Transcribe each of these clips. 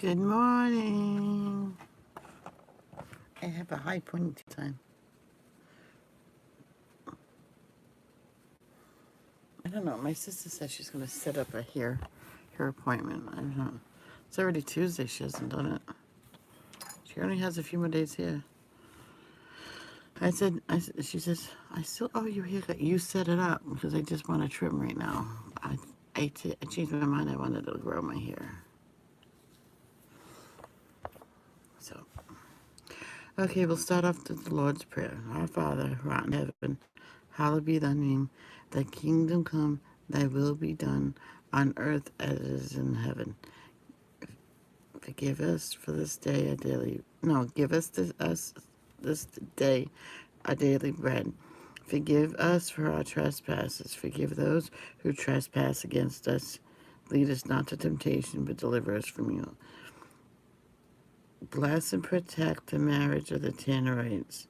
Good morning. I have a high ponytail time. I don't know. My sister said she's going to set up a hair appointment. I don't know. It's already Tuesday. She hasn't done it. She only has a few more days here. She says, I still owe you haircut. You set it up because I just want to trim right now. I changed my mind. I wanted to grow my hair. So, okay, we'll start off with the Lord's Prayer. Our Father, who art in heaven, hallowed be thy name. Thy kingdom come, thy will be done on earth as it is in heaven. Forgive us for this day our daily. No, give us this day our daily bread. Forgive us for our trespasses. Forgive those who trespass against us. Lead us not to temptation, but deliver us from evil. Bless and protect the marriage of the Tannerites.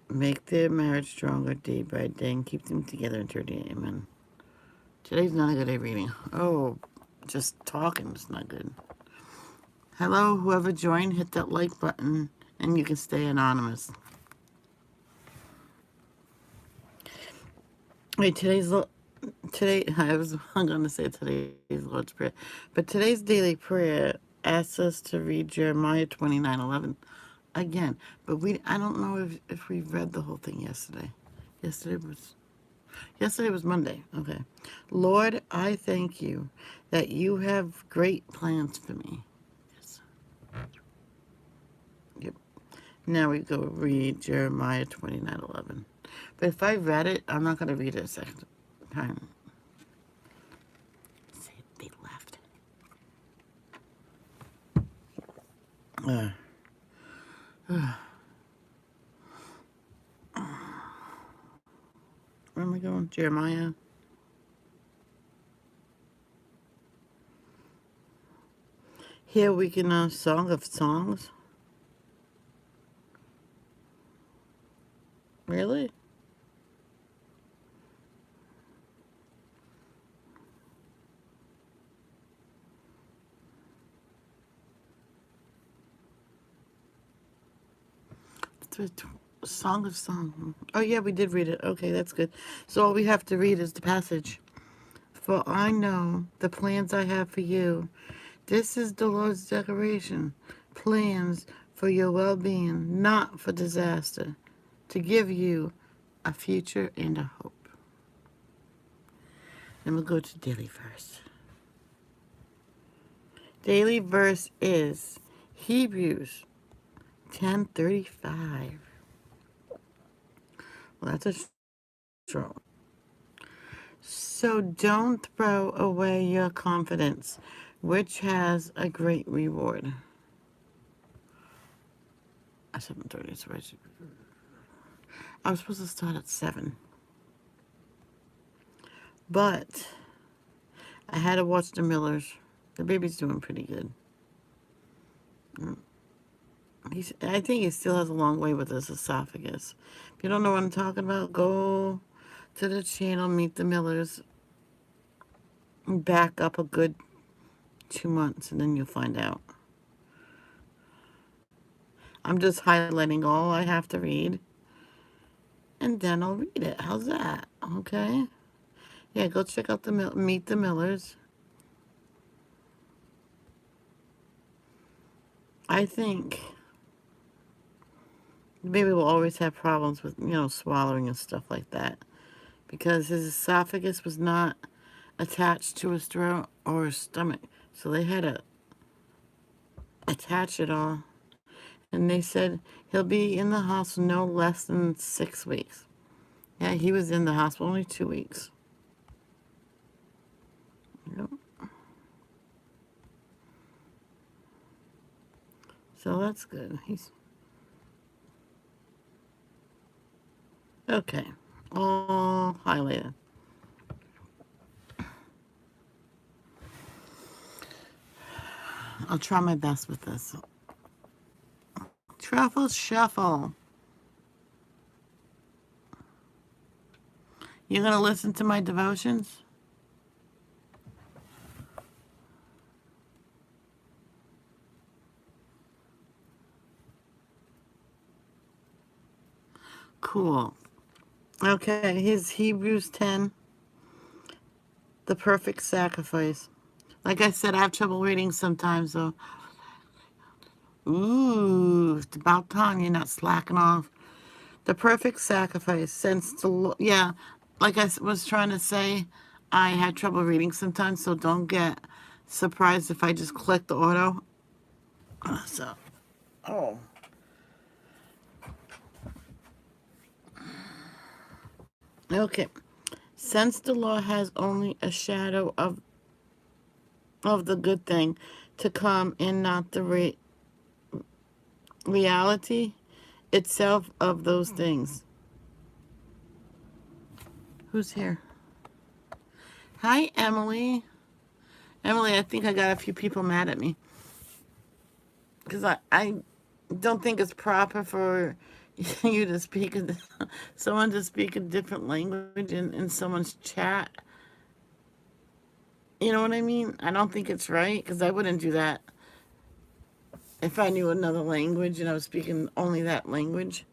Make their marriage stronger day by day and keep them together eternity. Amen. Today's not a good day reading. Oh, just talking is not good. Hello, whoever joined, hit that like button and you can stay anonymous. Wait, I'm going to say today's Lord's Prayer, but today's daily prayer asks us to read Jeremiah 29:11 again. But I don't know if we read the whole thing yesterday. Yesterday was Monday. Okay. Lord, I thank you that you have great plans for me. Yes. Yep. Now we go read Jeremiah 29:11. But if I read it, I'm not going to read it a second time. See, they left. Where am I going? Jeremiah. Here we can Song of Songs. Really? Song of Song. Oh yeah, we did read it. Okay, that's good. So all we have to read is the passage. For I know the plans I have for you. This is the Lord's declaration. Plans for your well-being, not for disaster, to give you a future and a hope. Then we'll go to daily verse. Daily verse is Hebrews 10:35. Well, that's a short. So don't throw away your confidence, which has a great reward. 7:30. So I was supposed to start at 7, but I had to watch the Millers. The baby's doing pretty good. I think he still has a long way with his esophagus. If you don't know what I'm talking about, go to the channel, Meet the Millers, and back up a good 2 months, and then you'll find out. I'm just highlighting all I have to read, and then I'll read it. How's that? Okay. Yeah, go check out the Meet the Millers. I think the baby will always have problems with, swallowing and stuff like that, because his esophagus was not attached to his throat or his stomach. So they had to attach it all. And they said he'll be in the hospital no less than 6 weeks. Yeah, he was in the hospital only 2 weeks. Yep. So that's good. He's okay. All highlighted. I'll try my best with this. Truffle Shuffle. You're going to listen to my devotions? Cool. Okay, here's Hebrews 10, the perfect sacrifice. Like I said, I have trouble reading sometimes, so. Ooh, it's about time you're not slacking off. The perfect sacrifice, since the yeah, like I was trying to say, I had trouble reading sometimes, so don't get surprised if I just click the auto. So, oh, okay. Since the law has only a shadow of the good thing to come and not the reality itself of those things. Who's here? Hi, Emily. Emily, I think I got a few people mad at me because I don't think it's proper for you to speak someone to speak a different language in someone's chat. You know what I mean? I don't think it's right because I wouldn't do that if I knew another language and I was speaking only that language.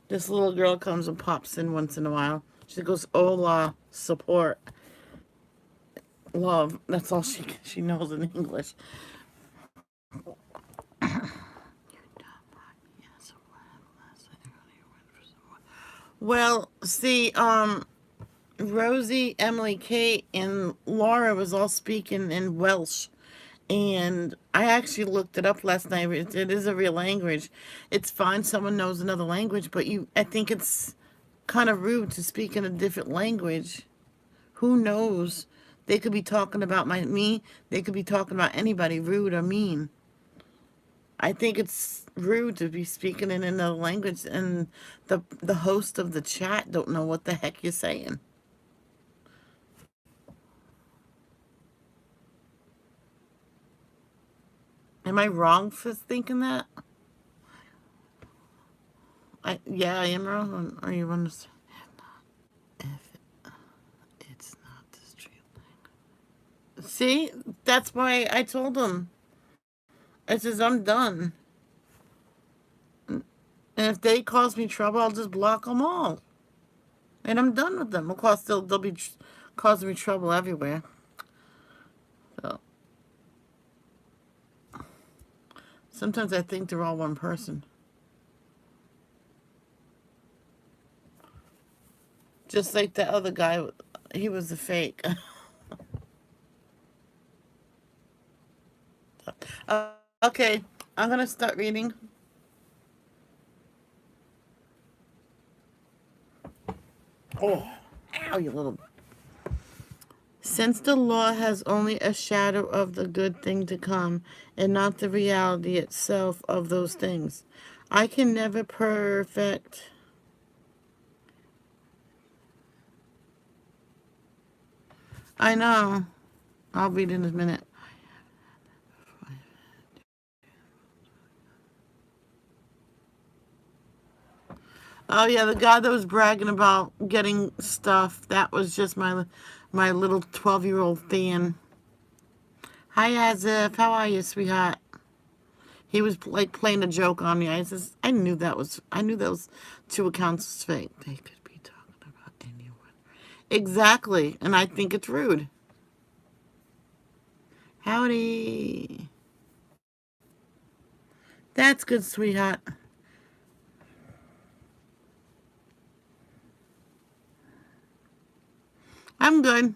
This little girl comes and pops in once in a while. She goes, "Hola, support, love." That's all she knows in English. Well, see, Rosie, Emily, Kate, and Laura was all speaking in Welsh. And I actually looked it up last night. It is a real language. It's fine someone knows another language, but I think it's kind of rude to speak in a different language. Who knows? They could be talking about me. They could be talking about anybody, rude or mean. I think it's rude to be speaking in another language and the host of the chat don't know what the heck you're saying. Am I wrong for thinking that? Yeah, I am wrong. Are you understand? If it's not the street language. See, that's why I told him. I says I'm done, and if they cause me trouble, I'll just block them all, and I'm done with them. Of course, they'll be causing me trouble everywhere. So sometimes I think they're all one person, just like the other guy. He was a fake. Okay, I'm gonna start reading. Oh, ow, you little. Since the law has only a shadow of the good thing to come, and not the reality itself of those things, I can never perfect. I know. I'll read in a minute. Oh yeah, the guy that was bragging about getting stuff, that was just my little 12-year-old fan. Hi Azif, how are you, sweetheart? He was like playing a joke on me. I knew those two accounts was fake. They could be talking about anyone. Exactly, and I think it's rude. Howdy. That's good, sweetheart. I'm good.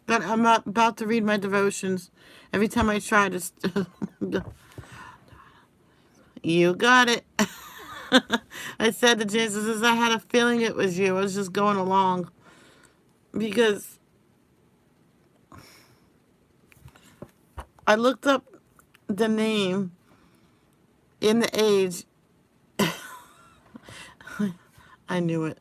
But I'm not about to read my devotions. Every time I try to. You got it. I said to Jesus, as I had a feeling it was you. I was just going along because I looked up the name in the age. I knew it.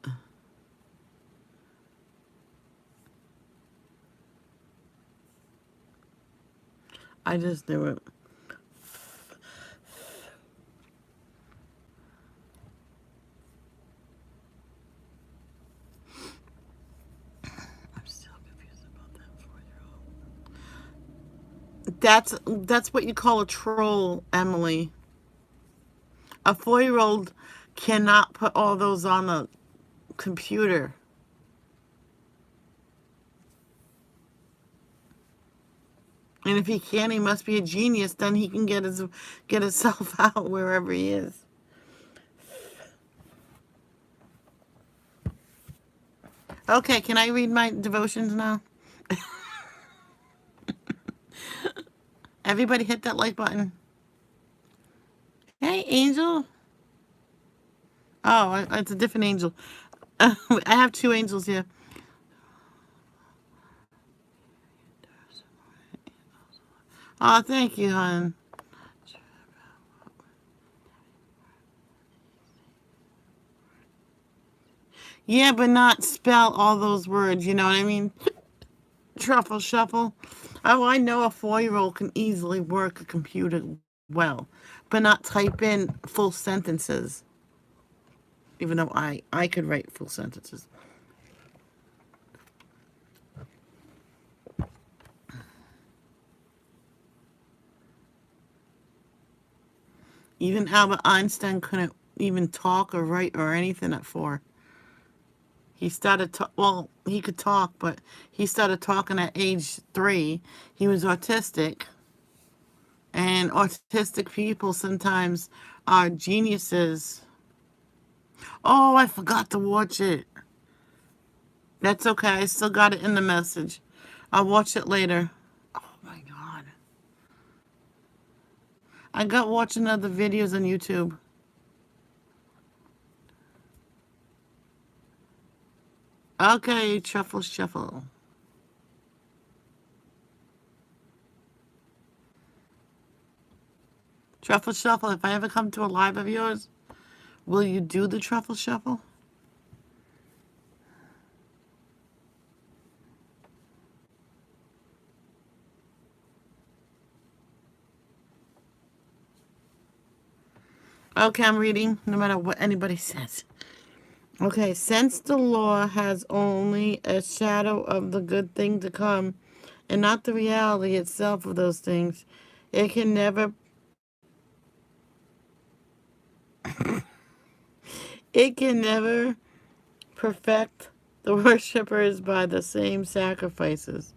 I just knew it. I'm still confused about that 4-year-old. That's what you call a troll, Emily. A 4-year-old cannot put all those on a computer. And if he can, he must be a genius. Then he can get himself out wherever he is. Okay, can I read my devotions now? Everybody hit that like button. Hey, Angel. Oh, it's a different angel. I have two angels here. Oh, thank you, hon. Yeah, but not spell all those words, you know what I mean? Truffle shuffle. Oh, I know a 4-year-old can easily work a computer well, but not type in full sentences, even though I could write full sentences. Even Albert Einstein couldn't even talk or write or anything at 4. He started well, he could talk, but he started talking at age 3. He was autistic, and autistic people sometimes are geniuses. Oh, I forgot to watch it. That's okay. I still got it in the message. I'll watch it later. Oh my God. I got watching other videos on YouTube. Okay, truffle shuffle. Truffle shuffle. If I ever come to a live of yours, will you do the truffle shuffle? Okay, I'm reading no matter what anybody says. Okay, since the law has only a shadow of the good thing to come and not the reality itself of those things, it can never it can never perfect the worshippers by the same sacrifices.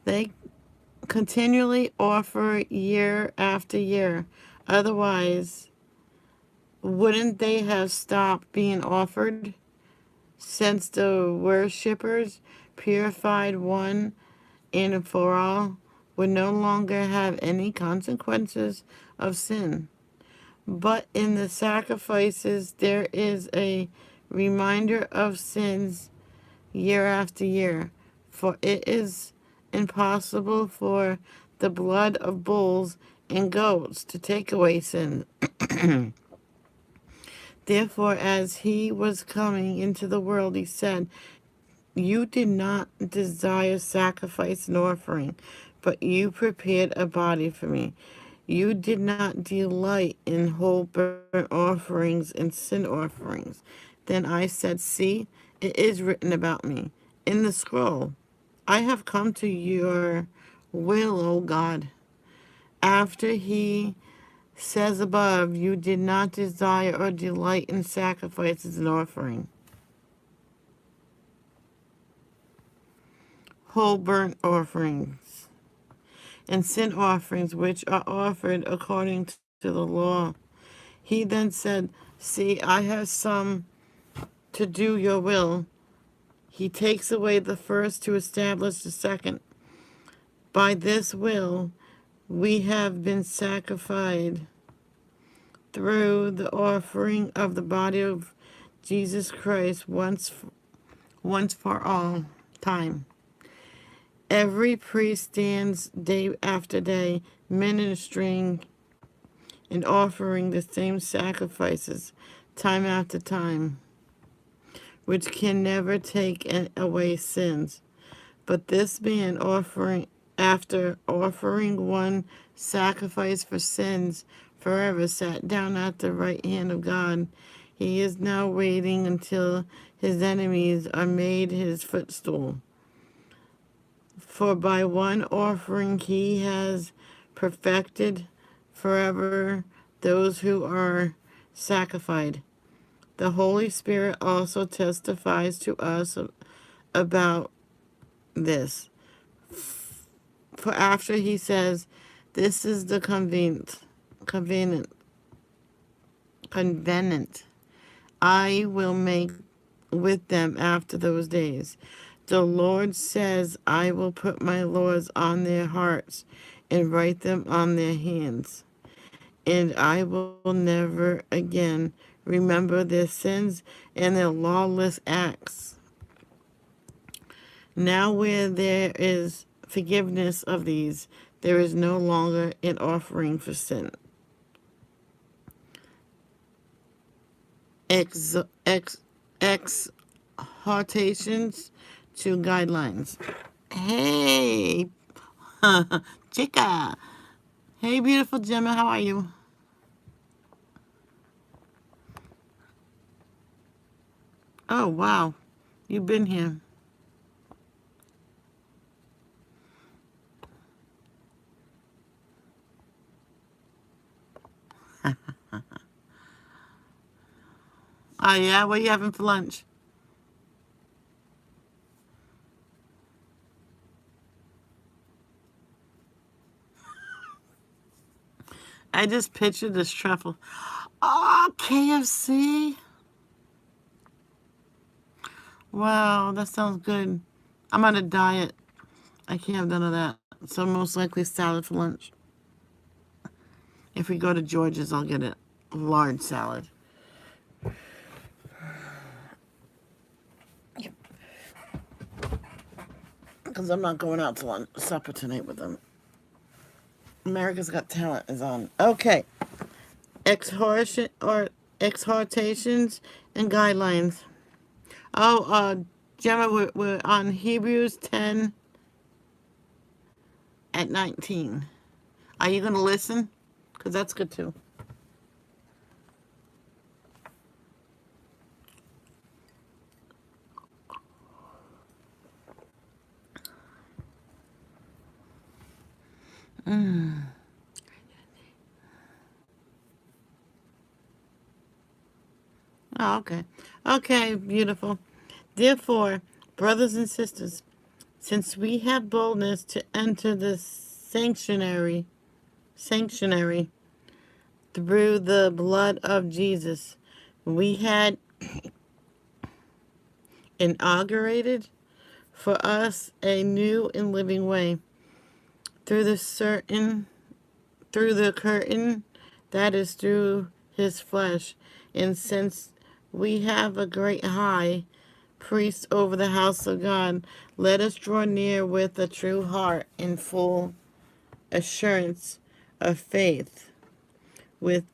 They continually offer year after year. Otherwise, wouldn't they have stopped being offered? Since the worshippers, purified one and for all, would no longer have any consequences of sin. But in the sacrifices, there is a reminder of sins year after year, for it is impossible for the blood of bulls and goats to take away sin. Therefore, as he was coming into the world, he said, "You did not desire sacrifice and offering, but you prepared a body for me. You did not delight in whole burnt offerings and sin offerings. Then I said, See, it is written about me in the scroll. I have come to your will, O God." After he says above, "You did not desire or delight in sacrifices and offering, whole burnt offerings, and sin offerings, which are offered according to the law." He then said, "See, I have some to do your will." He takes away the first to establish the second. By this will, we have been sanctified through the offering of the body of Jesus Christ once for all time. Every priest stands day after day ministering and offering the same sacrifices time after time, which can never take away sins. But this man, after offering one sacrifice for sins forever, sat down at the right hand of God. He is now waiting until his enemies are made his footstool. For by one offering he has perfected forever those who are sanctified. The Holy Spirit also testifies to us about this. For after he says, "This is the convenient, covenant I will make with them after those days. The Lord says, I will put my laws on their hearts and write them on their hands. And I will never again remember their sins and their lawless acts. Now, where there is forgiveness of these, there is no longer an offering for sin. Exhortations to guidelines. Hey, chica. Hey, beautiful Gemma, how are you? Oh, wow. You've been here. Oh, yeah? What are you having for lunch? I just pictured this truffle. Oh, KFC. Wow, that sounds good. I'm on a diet. I can't have none of that. So most likely salad for lunch. If we go to George's, I'll get a large salad. Because I'm not going out to lunch, supper tonight with them. America's Got Talent is on. Okay. Exhortations and guidelines. Oh, Gemma, we're on Hebrews 10 at 19. Are you going to listen? Because that's good too. Oh, okay. Okay, beautiful. Therefore, brothers and sisters, since we have boldness to enter the sanctuary through the blood of Jesus, we had inaugurated for us a new and living way through the curtain that is through his flesh. And since we have a great high priest over the house of God, let us draw near with a true heart and full assurance of faith, with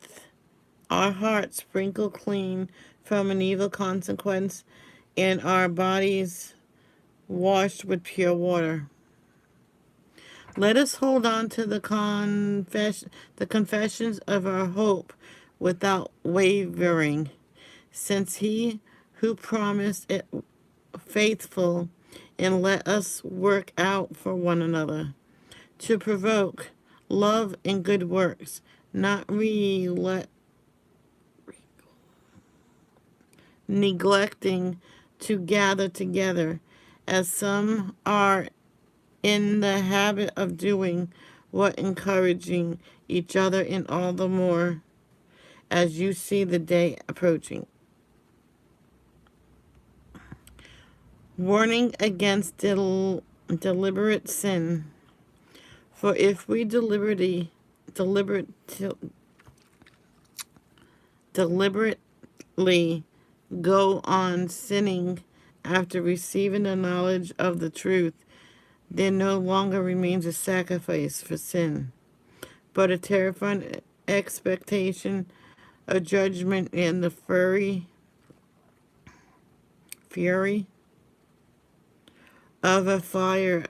our hearts sprinkled clean from an evil consequence and our bodies washed with pure water. Let us hold on to the confessions of our hope without wavering, since he who promised it faithful, and let us work out for one another to provoke love and good works, not neglecting to gather together, as some are in the habit of doing, what encouraging each other, and all the more as you see the day approaching. Warning against deliberate sin. For if we deliberately go on sinning after receiving the knowledge of the truth, there no longer remains a sacrifice for sin, but a terrifying expectation of judgment and the fury of a fire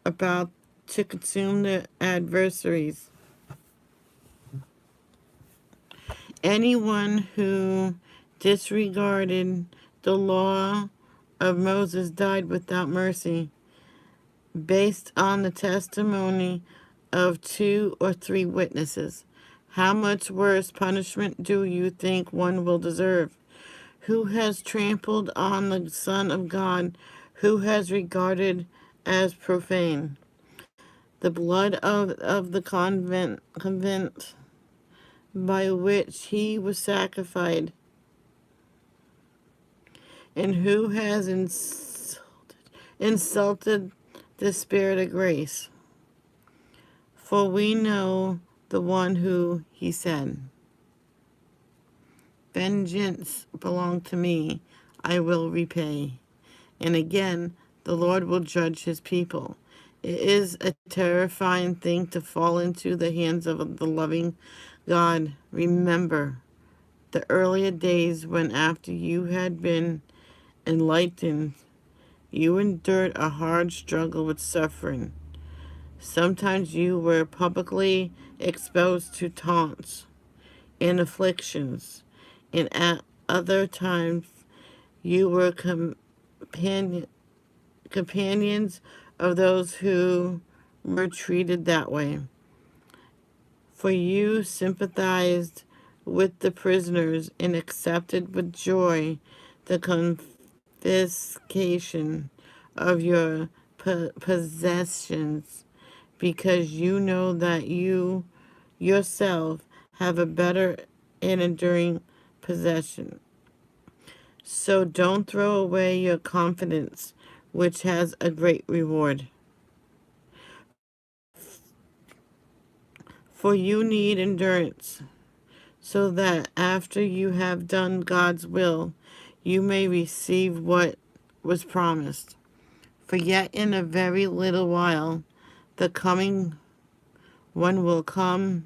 about to consume the adversaries. Anyone who disregarded the law of Moses died without mercy, based on the testimony of 2 or 3 witnesses. How much worse punishment do you think one will deserve? Who has trampled on the Son of God? Who has regarded as profane the blood of the convent by which he was sacrificed? And who has insulted the Spirit of grace? For we know the one who he said, vengeance belong to me, I will repay. And again, the Lord will judge his people. It is a terrifying thing to fall into the hands of the loving God. Remember the earlier days when, after you had been enlightened, you endured a hard struggle with suffering. Sometimes you were publicly exposed to taunts and afflictions, and at other times you were companions of those who were treated that way. For you sympathized with the prisoners and accepted with joy the confiscation of your possessions, because you know that you yourself have a better and enduring possession. So don't throw away your confidence, which has a great reward. For you need endurance, so that after you have done God's will, you may receive what was promised. For yet in a very little while, the coming one will come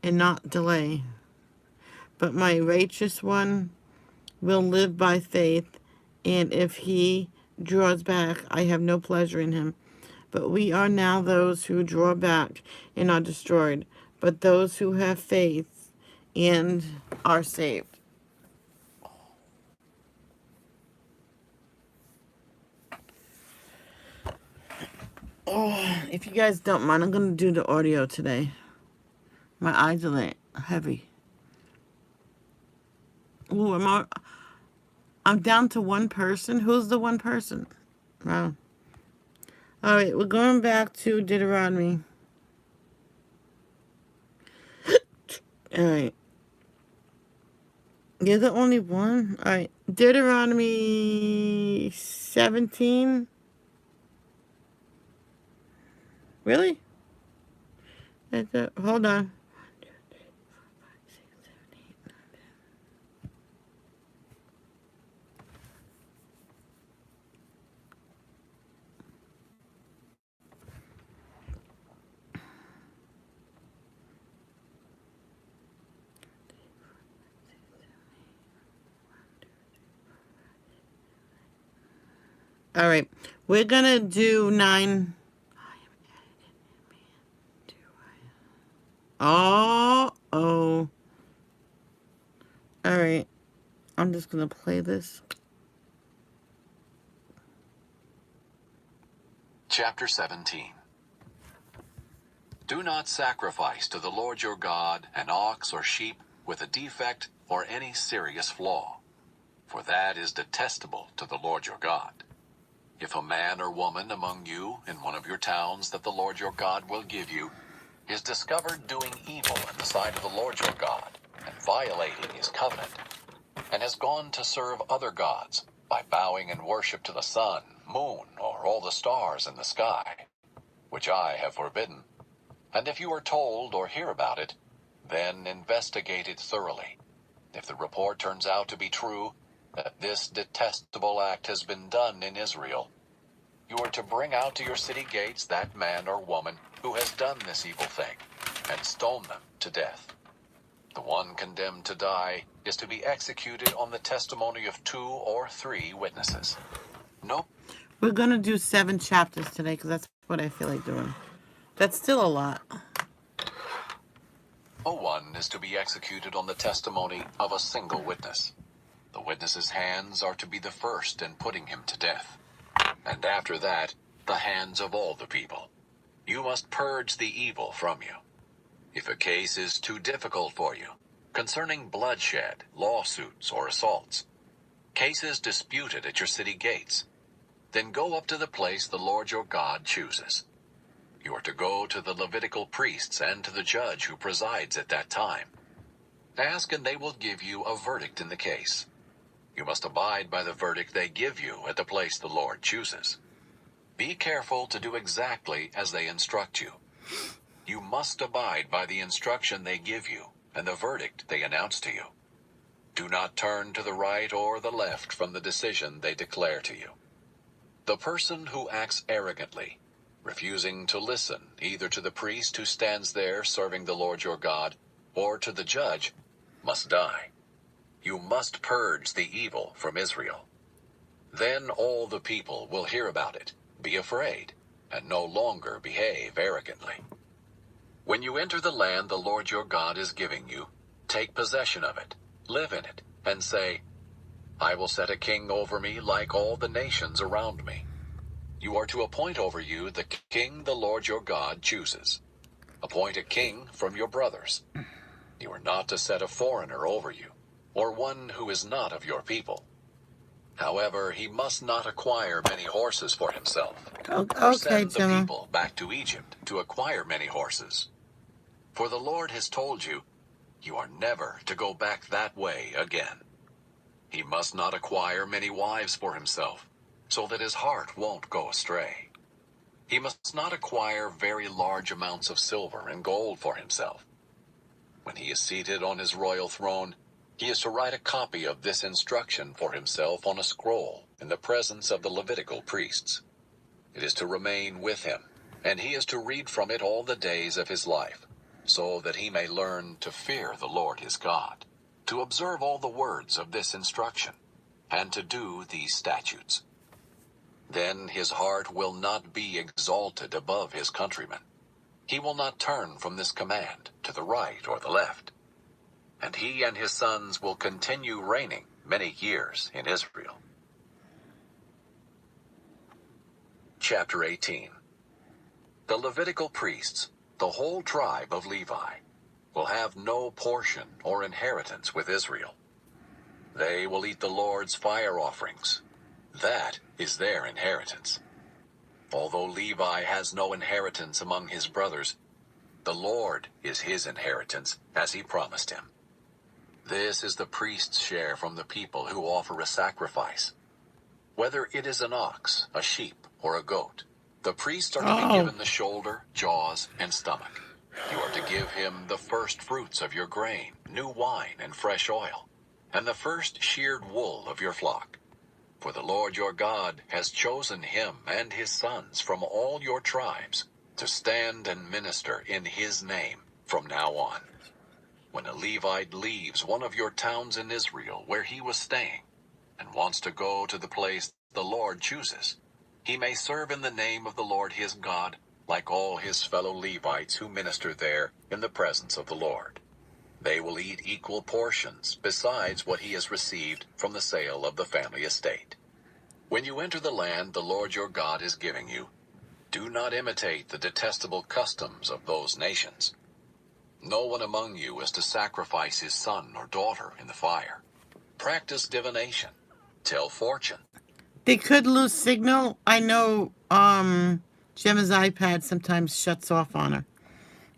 and not delay. But my righteous one will live by faith, and if he draws back, I have no pleasure in him. But we are now those who draw back and are destroyed, but those who have faith and are saved. Oh, if you guys don't mind, I'm going to do the audio today. My eyes are like heavy. Ooh, I'm down to one person. Who's the one person? Wow. All right, we're going back to Deuteronomy. All right. You're the only one? All right. Deuteronomy 17. Really? Hold on. All right. We're going to do 9. Oh. All right. I'm just going to play this. Chapter 17. Do not sacrifice to the Lord your God an ox or sheep with a defect or any serious flaw, for that is detestable to the Lord your God. If a man or woman among you in one of your towns that the Lord your God will give you is discovered doing evil in the sight of the Lord your God and violating his covenant, and has gone to serve other gods by bowing in worship to the sun, moon, or all the stars in the sky, which I have forbidden, and if you are told or hear about it, then investigate it thoroughly. If the report turns out to be true, that this detestable act has been done in Israel, you are to bring out to your city gates that man or woman who has done this evil thing, and stone them to death. The one condemned to die is to be executed on the testimony of 2 or 3 witnesses. No. We're going to do 7 chapters today because that's what I feel like doing. That's still a lot. No one is to be executed on the testimony of a single witness. The witness's hands are to be the first in putting him to death, and after that, the hands of all the people. You must purge the evil from you. If a case is too difficult for you, concerning bloodshed, lawsuits, or assaults, cases disputed at your city gates, then go up to the place the Lord your God chooses. You are to go to the Levitical priests and to the judge who presides at that time. Ask and they will give you a verdict in the case. You must abide by the verdict they give you at the place the Lord chooses. Be careful to do exactly as they instruct you. You must abide by the instruction they give you and the verdict they announce to you. Do not turn to the right or the left from the decision they declare to you. The person who acts arrogantly, refusing to listen either to the priest who stands there serving the Lord your God or to the judge, must die. You must purge the evil from Israel. Then all the people will hear about it, be afraid, and no longer behave arrogantly. When you enter the land the Lord your God is giving you, take possession of it, live in it, and say, I will set a king over me like all the nations around me. You are to appoint over you the king the Lord your God chooses. Appoint a king from your brothers. You are not to set a foreigner over you, or one who is not of your people. However, he must not acquire many horses for himself, or Okay, send the Gemma. people back to Egypt to acquire many horses. For the Lord has told you, you are never to go back that way again. He must not acquire many wives for himself, so that his heart won't go astray. He must not acquire very large amounts of silver and gold for himself. When he is seated on his royal throne, he is to write a copy of this instruction for himself on a scroll in the presence of the Levitical priests. It is to remain with him, and he is to read from it all the days of his life, so that he may learn to fear the Lord his God, to observe all the words of this instruction, and to do these statutes. Then his heart will not be exalted above his countrymen. He will not turn from this command to the right or the left. And he and his sons will continue reigning many years in Israel. Chapter 18. The Levitical priests, the whole tribe of Levi, will have no portion or inheritance with Israel. They will eat the Lord's fire offerings. That is their inheritance. Although Levi has no inheritance among his brothers, the Lord is his inheritance, as he promised him. This is the priest's share from the people who offer a sacrifice. Whether it is an ox, a sheep, or a goat, the priests are to be given the shoulder, jaws, and stomach. You are to give him the first fruits of your grain, new wine, and fresh oil, and the first sheared wool of your flock. For the Lord your God has chosen him and his sons from all your tribes to stand and minister in his name from now on. When a Levite leaves one of your towns in Israel where he was staying and wants to go to the place the Lord chooses, he may serve in the name of the Lord his God like all his fellow Levites who minister there in the presence of the Lord. They will eat equal portions besides what he has received from the sale of the family estate. When you enter the land the Lord your God is giving you, do not imitate the detestable customs of those nations. No one among you is to sacrifice his son or daughter in the fire. Practice divination. Tell fortune. They could lose signal. I know Gemma's iPad sometimes shuts off on her.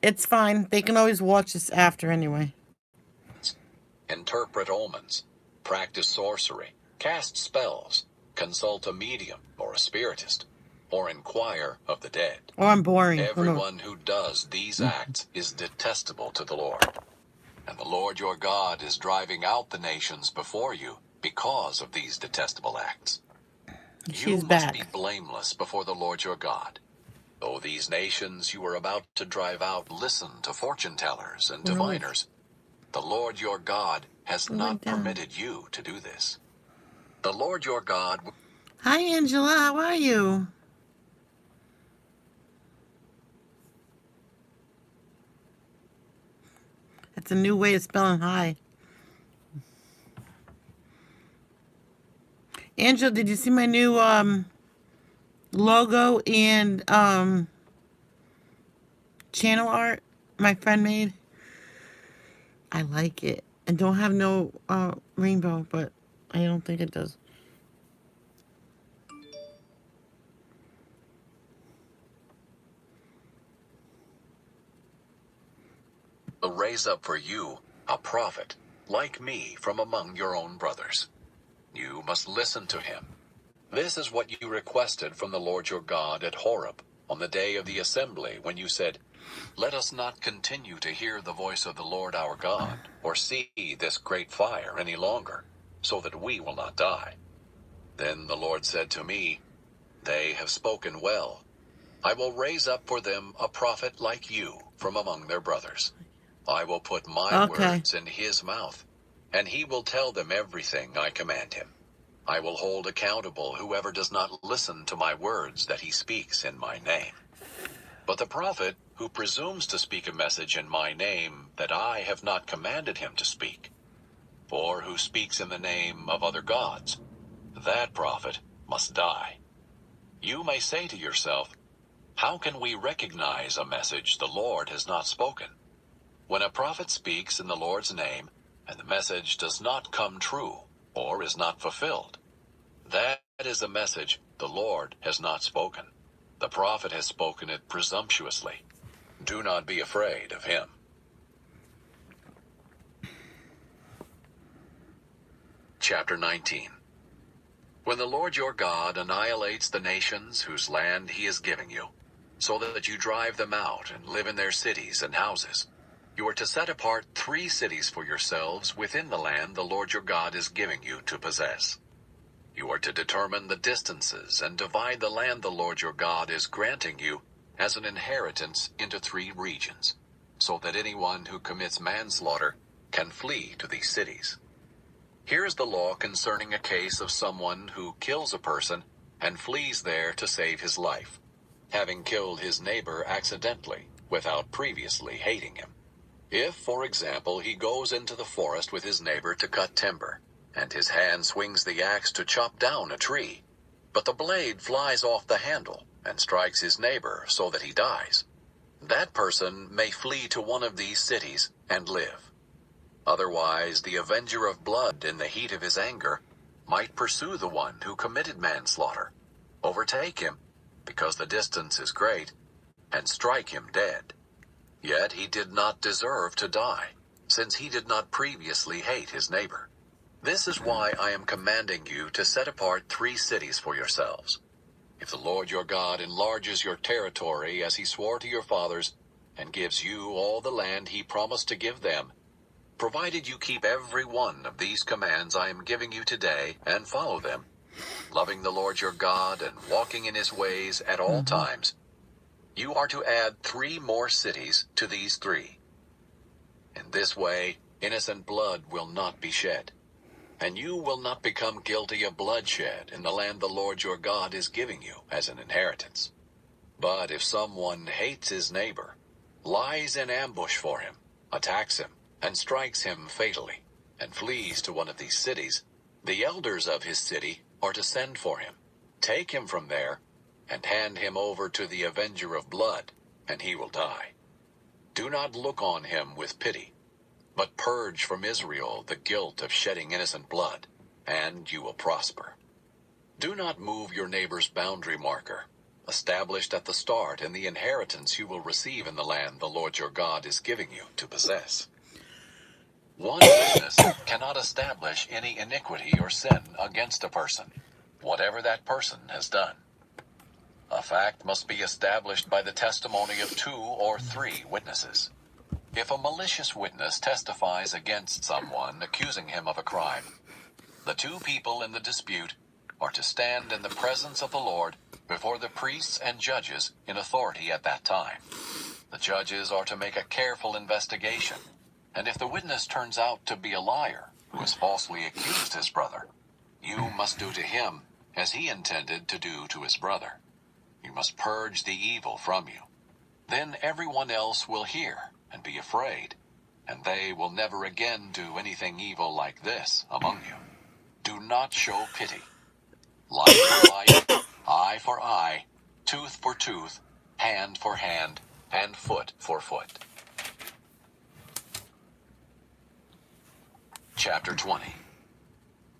It's fine. They can always watch this after anyway. Interpret omens. Practice sorcery. Cast spells. Consult a medium or a spiritist. Or inquire of the dead. Or I'm boring. Everyone who does these acts is detestable to the Lord. And the Lord your God is driving out the nations before you because of these detestable acts. She's You must back. be blameless before the Lord your God. Though these nations you are about to drive out listen to fortune tellers and diviners, the Lord your God has not permitted you to do this. The Lord your God... Hi, Angela. How are you? That's a new way of spelling hi. Angela, did you see my new logo and channel art my friend made. I like it. And don't have no rainbow, but I don't think it does. Will raise up for you a prophet like me from among your own brothers. You must listen to him. This is what you requested from the Lord your God at Horeb on the day of the assembly when you said, "Let us not continue to hear the voice of the Lord our God, or see this great fire any longer, so that we will not die." Then the Lord said to me, "They have spoken well. I will raise up for them a prophet like you from among their brothers. I will put my Okay. words in his mouth, and he will tell them everything I command him. I will hold accountable whoever does not listen to my words that he speaks in my name. But the prophet who presumes to speak a message in my name that I have not commanded him to speak, or who speaks in the name of other gods, that prophet must die. You may say to yourself, how can we recognize a message the Lord has not spoken? When a prophet speaks in the Lord's name, and the message does not come true, or is not fulfilled, that is a message the Lord has not spoken. The prophet has spoken it presumptuously. Do not be afraid of him. Chapter 19. When the Lord your God annihilates the nations whose land he is giving you, so that you drive them out and live in their cities and houses, you are to set apart 3 cities for yourselves within the land the Lord your God is giving you to possess. You are to determine the distances and divide the land the Lord your God is granting you as an inheritance into 3 regions, so that anyone who commits manslaughter can flee to these cities. Here is the law concerning a case of someone who kills a person and flees there to save his life, having killed his neighbor accidentally without previously hating him. If, for example, he goes into the forest with his neighbor to cut timber, and his hand swings the axe to chop down a tree, but the blade flies off the handle and strikes his neighbor so that he dies, that person may flee to one of these cities and live. Otherwise, the avenger of blood in the heat of his anger might pursue the one who committed manslaughter, overtake him, because the distance is great, and strike him dead. Yet he did not deserve to die, since he did not previously hate his neighbor. This is why I am commanding you to set apart 3 cities for yourselves. If the Lord your God enlarges your territory as he swore to your fathers, and gives you all the land he promised to give them, provided you keep every one of these commands I am giving you today and follow them, loving the Lord your God and walking in his ways at all times, you are to add 3 more cities to these 3. In this way, innocent blood will not be shed, and you will not become guilty of bloodshed in the land the Lord your God is giving you as an inheritance. But if someone hates his neighbor, lies in ambush for him, attacks him, and strikes him fatally, and flees to one of these cities, the elders of his city are to send for him, take him from there, and hand him over to the avenger of blood, and he will die. Do not look on him with pity, but purge from Israel the guilt of shedding innocent blood, and you will prosper. Do not move your neighbor's boundary marker, established at the start in the inheritance you will receive in the land the Lord your God is giving you to possess. One witness cannot establish any iniquity or sin against a person, whatever that person has done. A fact must be established by the testimony of 2 or 3 witnesses. If a malicious witness testifies against someone accusing him of a crime, the 2 people in the dispute are to stand in the presence of the Lord before the priests and judges in authority at that time. The judges are to make a careful investigation, and if the witness turns out to be a liar who has falsely accused his brother, you must do to him as he intended to do to his brother. You must purge the evil from you. Then everyone else will hear and be afraid, and they will never again do anything evil like this among you. Do not show pity. Life for life, eye for eye, tooth for tooth, hand for hand, and foot for foot. Chapter 20.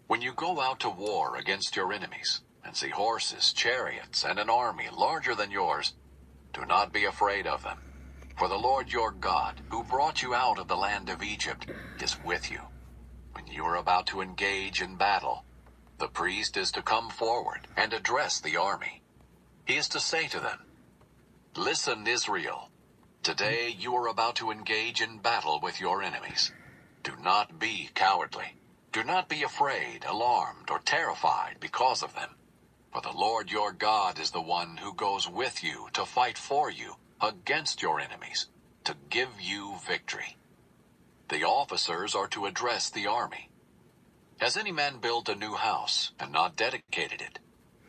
When you go out to war against your enemies, and see horses, chariots, and an army larger than yours, do not be afraid of them. For the Lord your God, who brought you out of the land of Egypt, is with you. When you are about to engage in battle, the priest is to come forward and address the army. He is to say to them, "Listen, Israel. Today you are about to engage in battle with your enemies. Do not be cowardly. Do not be afraid, alarmed, or terrified because of them. For the Lord your God is the one who goes with you to fight for you against your enemies, to give you victory." The officers are to address the army. "Has any man built a new house and not dedicated it?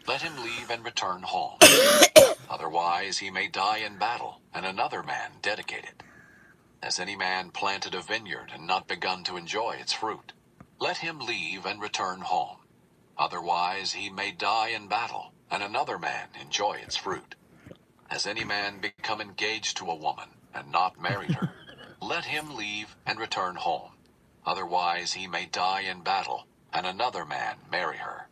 Let him leave and return home. Otherwise he may die in battle, and another man dedicate it. Has any man planted a vineyard and not begun to enjoy its fruit? Let him leave and return home. Otherwise he may die in battle, and another man enjoy its fruit. Has any man become engaged to a woman and not married her? Let him leave and return home. Otherwise he may die in battle, and another man marry her."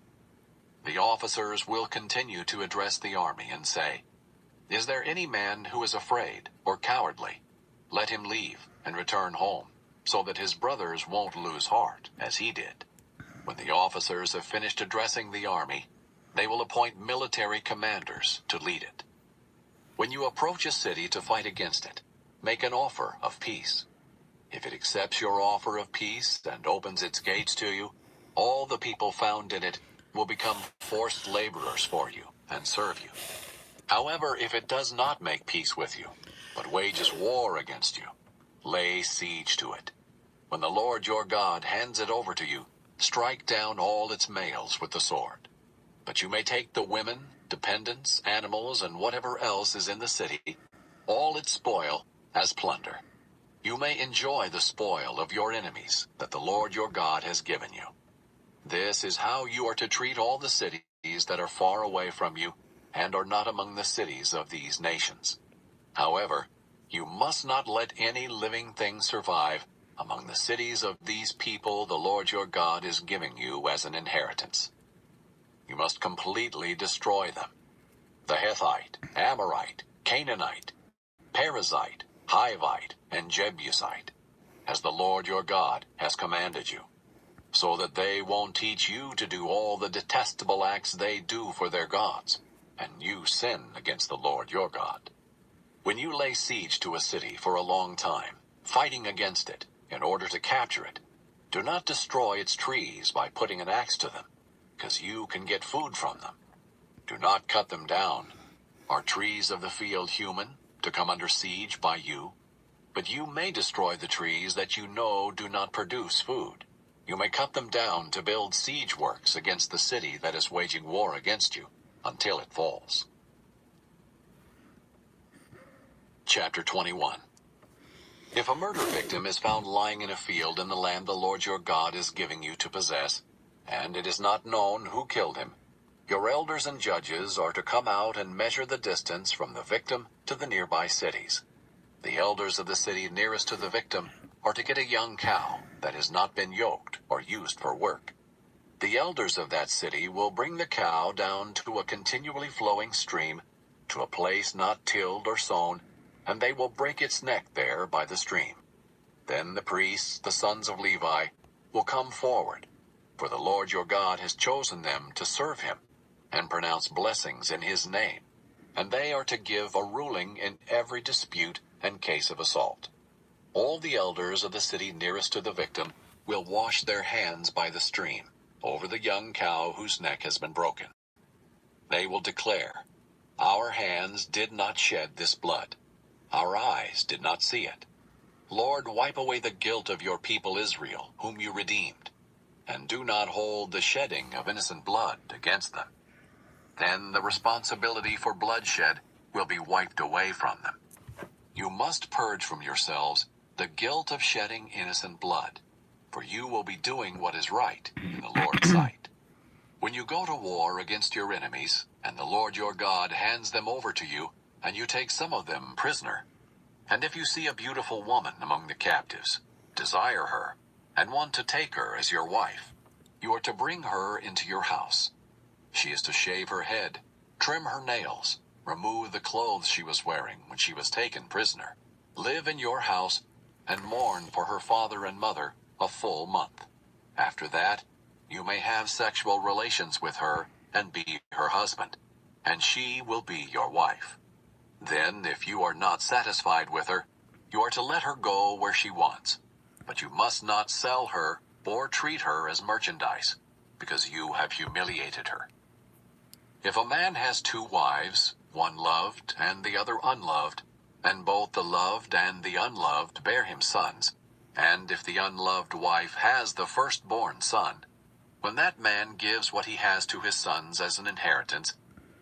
The officers will continue to address the army and say, "Is there any man who is afraid or cowardly? Let him leave and return home, so that his brothers won't lose heart, as he did." When the officers have finished addressing the army, they will appoint military commanders to lead it. When you approach a city to fight against it, make an offer of peace. If it accepts your offer of peace and opens its gates to you, all the people found in it will become forced laborers for you and serve you. However, if it does not make peace with you, but wages war against you, lay siege to it. When the Lord your God hands it over to you, strike down all its males with the sword. But you may take the women, dependents, animals, and whatever else is in the city, all its spoil, as plunder. You may enjoy the spoil of your enemies that the Lord your God has given you. This is how you are to treat all the cities that are far away from you and are not among the cities of these nations. However, you must not let any living thing survive among the cities of these people the Lord your God is giving you as an inheritance. You must completely destroy them. The Hethite, Amorite, Canaanite, Perizzite, Hivite, and Jebusite, as the Lord your God has commanded you, so that they won't teach you to do all the detestable acts they do for their gods, and you sin against the Lord your God. When you lay siege to a city for a long time, fighting against it in order to capture it, do not destroy its trees by putting an axe to them, because you can get food from them. Do not cut them down. Are trees of the field human, to come under siege by you? But you may destroy the trees that you know do not produce food. You may cut them down to build siege works against the city that is waging war against you, until it falls. Chapter 21. If a murder victim is found lying in a field in the land the Lord your God is giving you to possess, and it is not known who killed him, your elders and judges are to come out and measure the distance from the victim to the nearby cities. The elders of the city nearest to the victim are to get a young cow that has not been yoked or used for work. The elders of that city will bring the cow down to a continually flowing stream, to a place not tilled or sown, and they will break its neck there by the stream. Then the priests, the sons of Levi, will come forward, for the Lord your God has chosen them to serve him and pronounce blessings in his name, and they are to give a ruling in every dispute and case of assault. All the elders of the city nearest to the victim will wash their hands by the stream over the young cow whose neck has been broken. They will declare, "Our hands did not shed this blood. Our eyes did not see it. Lord, wipe away the guilt of your people Israel, whom you redeemed, and do not hold the shedding of innocent blood against them." Then the responsibility for bloodshed will be wiped away from them. You must purge from yourselves the guilt of shedding innocent blood, for you will be doing what is right in the Lord's sight. When you go to war against your enemies, and the Lord your God hands them over to you, and you take some of them prisoner, And if you see a beautiful woman among the captives, desire her, and want to take her as your wife, you are to bring her into your house. She is to shave her head, trim her nails, remove the clothes she was wearing when she was taken prisoner, live in your house, and mourn for her father and mother a full month. After that, you may have sexual relations with her and be her husband, and she will be your wife. Then, if you are not satisfied with her, you are to let her go where she wants, but you must not sell her or treat her as merchandise, because you have humiliated her. If a man has two wives, one loved and the other unloved, and both the loved and the unloved bear him sons, and if the unloved wife has the firstborn son, when that man gives what he has to his sons as an inheritance,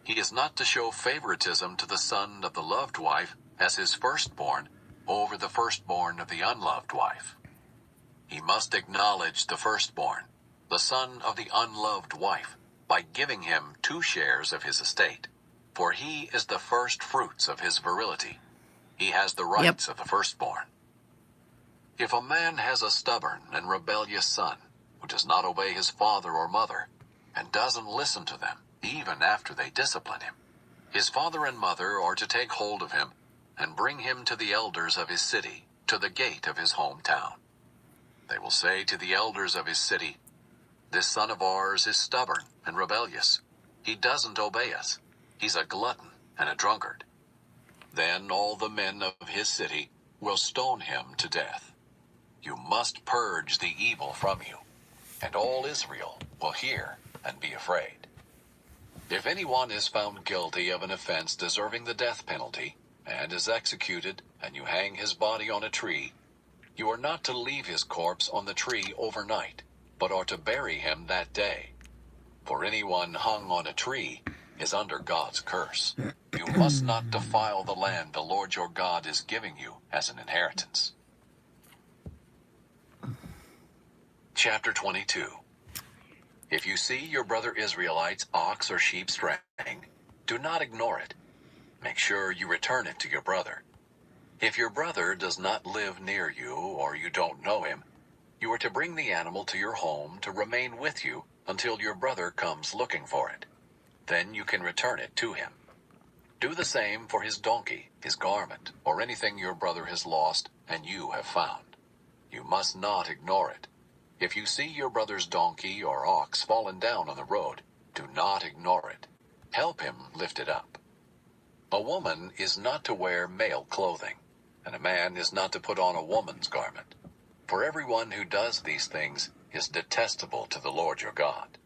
he is not to show favoritism to the son of the loved wife as his firstborn over the firstborn of the unloved wife. He must acknowledge the firstborn, the son of the unloved wife, by giving him 2 shares of his estate, for he is the first fruits of his virility. He has the rights of the firstborn. If a man has a stubborn and rebellious son who does not obey his father or mother, and doesn't listen to them, even after they discipline him, his father and mother are to take hold of him and bring him to the elders of his city, to the gate of his hometown. They will say to the elders of his city, "This son of ours is stubborn and rebellious. He doesn't obey us. He's a glutton and a drunkard." Then all the men of his city will stone him to death. You must purge the evil from you, and all Israel will hear and be afraid. If anyone is found guilty of an offense deserving the death penalty, and is executed, and you hang his body on a tree, you are not to leave his corpse on the tree overnight, but are to bury him that day. For anyone hung on a tree is under God's curse. You must not defile the land the Lord your God is giving you as an inheritance. Chapter 22. If you see your brother Israelite's ox or sheep straying, do not ignore it. Make sure you return it to your brother. If your brother does not live near you or you don't know him, you are to bring the animal to your home to remain with you until your brother comes looking for it. Then you can return it to him. Do the same for his donkey, his garment, or anything your brother has lost and you have found. You must not ignore it. If you see your brother's donkey or ox fallen down on the road, do not ignore it. Help him lift it up. A woman is not to wear male clothing, and a man is not to put on a woman's garment. For everyone who does these things is detestable to the Lord your God.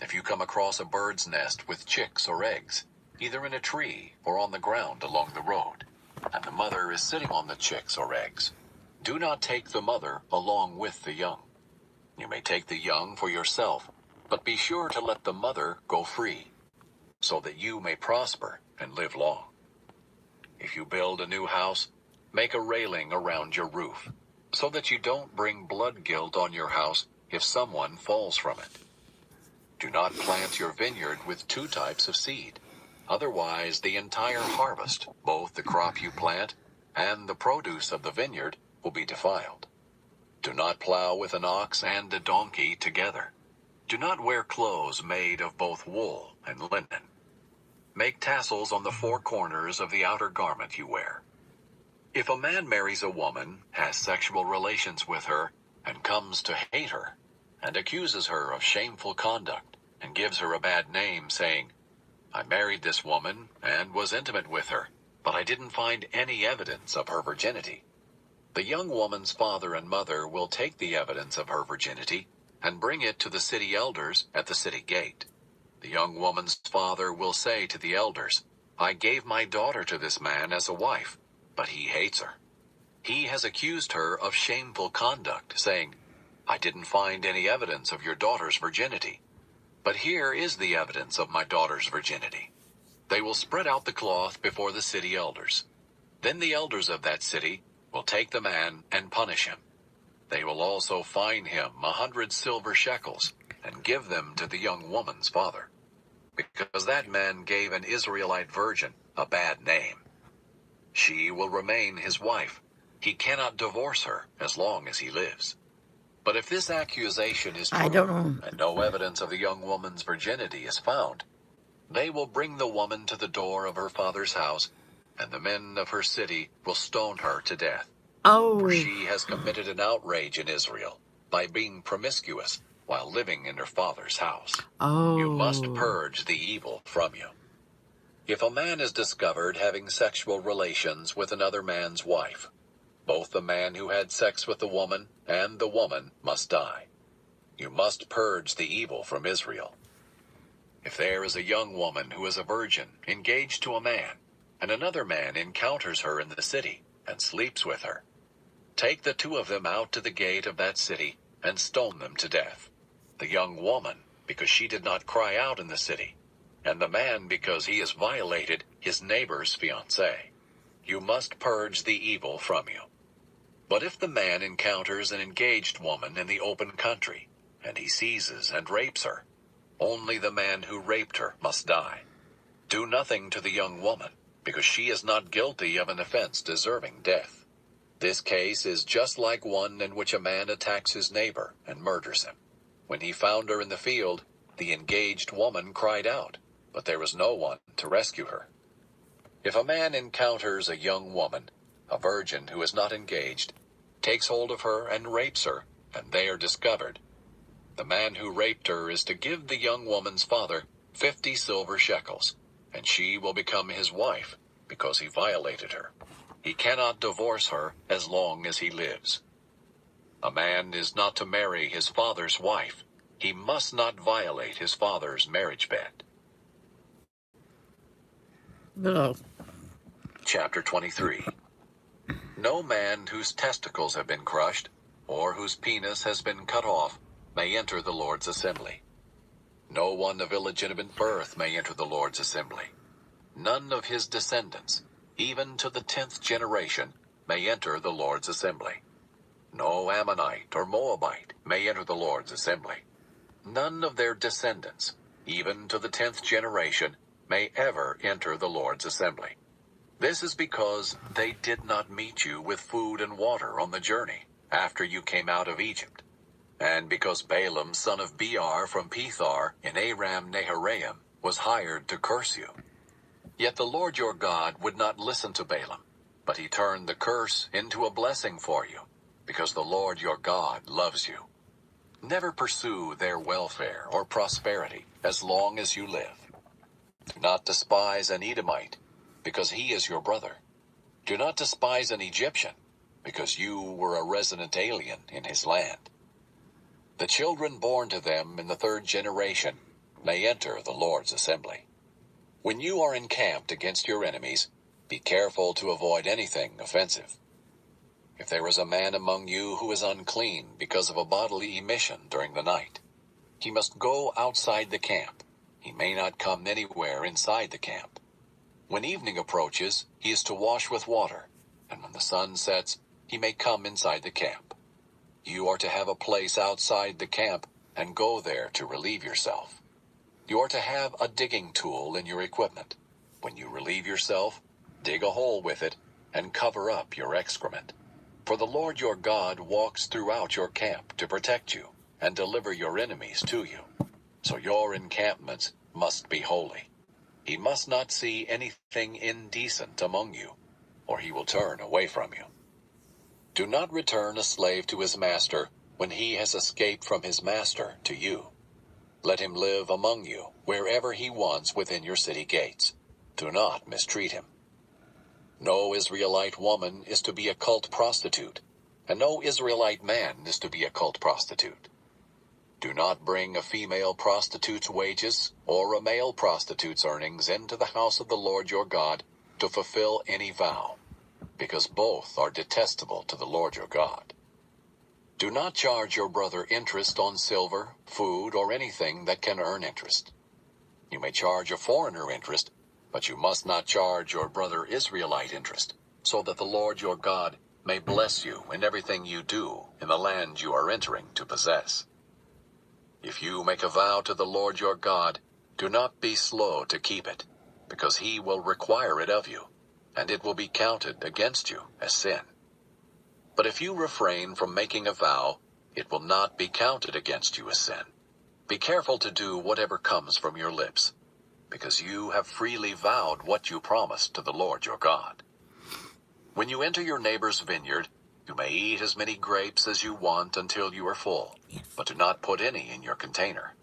If you come across a bird's nest with chicks or eggs, either in a tree or on the ground along the road, and the mother is sitting on the chicks or eggs, do not take the mother along with the young. You may take the young for yourself, but be sure to let the mother go free, so that you may prosper and live long. If you build a new house, make a railing around your roof, so that you don't bring blood guilt on your house if someone falls from it. Do not plant your vineyard with 2 types of seed. Otherwise, the entire harvest, both the crop you plant and the produce of the vineyard, will be defiled. Do not plow with an ox and a donkey together. Do not wear clothes made of both wool and linen. Make tassels on the 4 corners of the outer garment you wear. If a man marries a woman, has sexual relations with her, and comes to hate her, and accuses her of shameful conduct, and gives her a bad name, saying, "I married this woman and was intimate with her, but I didn't find any evidence of her virginity," the young woman's father and mother will take the evidence of her virginity and bring it to the city elders at the city gate. The young woman's father will say to the elders, "I gave my daughter to this man as a wife, but he hates her. He has accused her of shameful conduct, saying, 'I didn't find any evidence of your daughter's virginity. But here is the evidence of my daughter's virginity.' They will spread out the cloth before the city elders. Then the elders of that city will take the man and punish him. They will also fine him 100 silver shekels and give them to the young woman's father, because that man gave an Israelite virgin a bad name. She will remain his wife. He cannot divorce her as long as he lives. But if this accusation is I true, don't know. and no evidence of the young woman's virginity is found, they will bring the woman to the door of her father's house, and the men of her city will stone her to death. For Oh, she has committed an outrage in Israel by being promiscuous while living in her father's house. You must oh. purge the evil from you. If a man is discovered having sexual relations with another man's wife, both the man who had sex with the woman and the woman must die. You must purge the evil from Israel. If there is a young woman who is a virgin engaged to a man, and another man encounters her in the city and sleeps with her, take the two of them out to the gate of that city and stone them to death. The young woman, because she did not cry out in the city, and the man because he has violated his neighbor's fiancée. You must purge the evil from you. But if the man encounters an engaged woman in the open country, and he seizes and rapes her, only the man who raped her must die. Do nothing to the young woman, because she is not guilty of an offense deserving death. This case is just like one in which a man attacks his neighbor and murders him. When he found her in the field, the engaged woman cried out, but there was no one to rescue her. If a man encounters a young woman, a virgin who is not engaged, takes hold of her and rapes her, and they are discovered, the man who raped her is to give the young woman's father 50 silver shekels, and she will become his wife because he violated her. He cannot divorce her as long as he lives. A man is not to marry his father's wife. He must not violate his father's marriage bed. No. Chapter 23. No man whose testicles have been crushed, or whose penis has been cut off, may enter the Lord's assembly. No one of illegitimate birth may enter the Lord's assembly. None of his descendants, even to the 10th generation, may enter the Lord's assembly. No Ammonite or Moabite may enter the Lord's assembly. None of their descendants, even to the 10th generation, may ever enter the Lord's assembly. This is because they did not meet you with food and water on the journey after you came out of Egypt, and because Balaam son of Beor from Pethor in Aram Naharaim was hired to curse you. Yet the Lord your God would not listen to Balaam, but he turned the curse into a blessing for you, because the Lord your God loves you. Never pursue their welfare or prosperity as long as you live. Do not despise an Edomite, because he is your brother. Do not despise an Egyptian, because you were a resident alien in his land. The children born to them in the 3rd generation may enter the Lord's assembly. When you are encamped against your enemies, be careful to avoid anything offensive. If there is a man among you who is unclean because of a bodily emission during the night, he must go outside the camp. He may not come anywhere inside the camp. When evening approaches, he is to wash with water, and when the sun sets, he may come inside the camp. You are to have a place outside the camp and go there to relieve yourself. You are to have a digging tool in your equipment. When you relieve yourself, dig a hole with it and cover up your excrement. For the Lord your God walks throughout your camp to protect you and deliver your enemies to you. So your encampments must be holy. He must not see anything indecent among you, or he will turn away from you. Do not return a slave to his master when he has escaped from his master to you. Let him live among you wherever he wants within your city gates. Do not mistreat him. No Israelite woman is to be a cult prostitute, and no Israelite man is to be a cult prostitute. Do not bring a female prostitute's wages or a male prostitute's earnings into the house of the Lord your God to fulfill any vow, because both are detestable to the Lord your God. Do not charge your brother interest on silver, food, or anything that can earn interest. You may charge a foreigner interest, but you must not charge your brother Israelite interest, so that the Lord your God may bless you in everything you do in the land you are entering to possess. If you make a vow to the Lord your God, do not be slow to keep it, because he will require it of you. and it will be counted against you as sin. But if you refrain from making a vow, it will not be counted against you as sin. Be careful to do whatever comes from your lips, because you have freely vowed what you promised to the Lord your God. When you enter your neighbor's vineyard, you may eat as many grapes as you want until you are full, but do not put any in your container.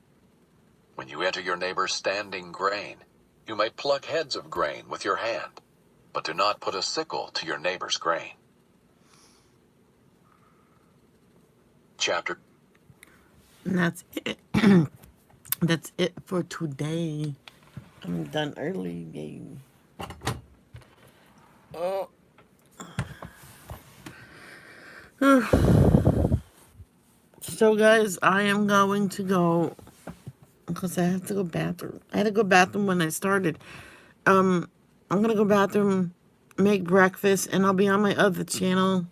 When you enter your neighbor's standing grain, you may pluck heads of grain with your hand, but do not put a sickle to your neighbor's grain. Chapter. And that's it. That's it for today. I'm done early. Yay. Oh. So, guys, I am going to go because I have to go bathroom. I had to go bathroom when I started. I'm gonna go bathroom, make breakfast, and I'll be on my other channel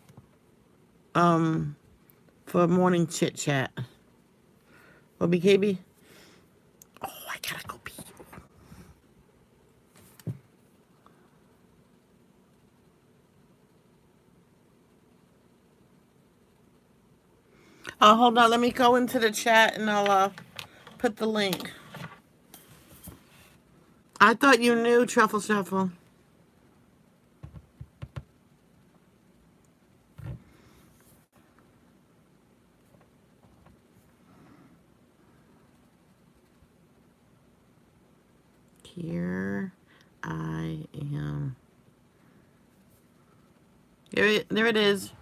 for morning chit chat. Will be KB? Oh, I gotta go pee. Oh, hold on. Let me go into the chat and I'll put the link. I thought you knew Truffle Shuffle. Here I am. There it is.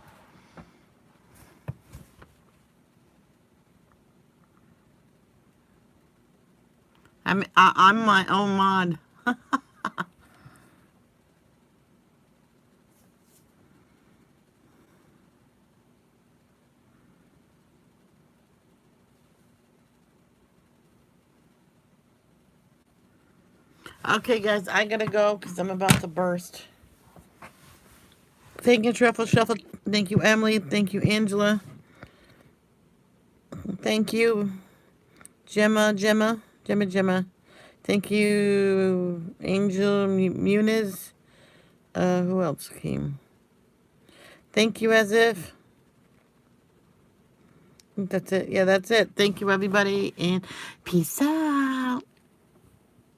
I'm my own mod. Okay, guys, I gotta go because I'm about to burst. Thank you, Truffle Shuffle. Thank you, Emily. Thank you, Angela. Thank you, Gemma. Thank you, Angel Muniz. Who else came? Thank you, as if. That's it. Yeah, that's it. Thank you, everybody, and peace out.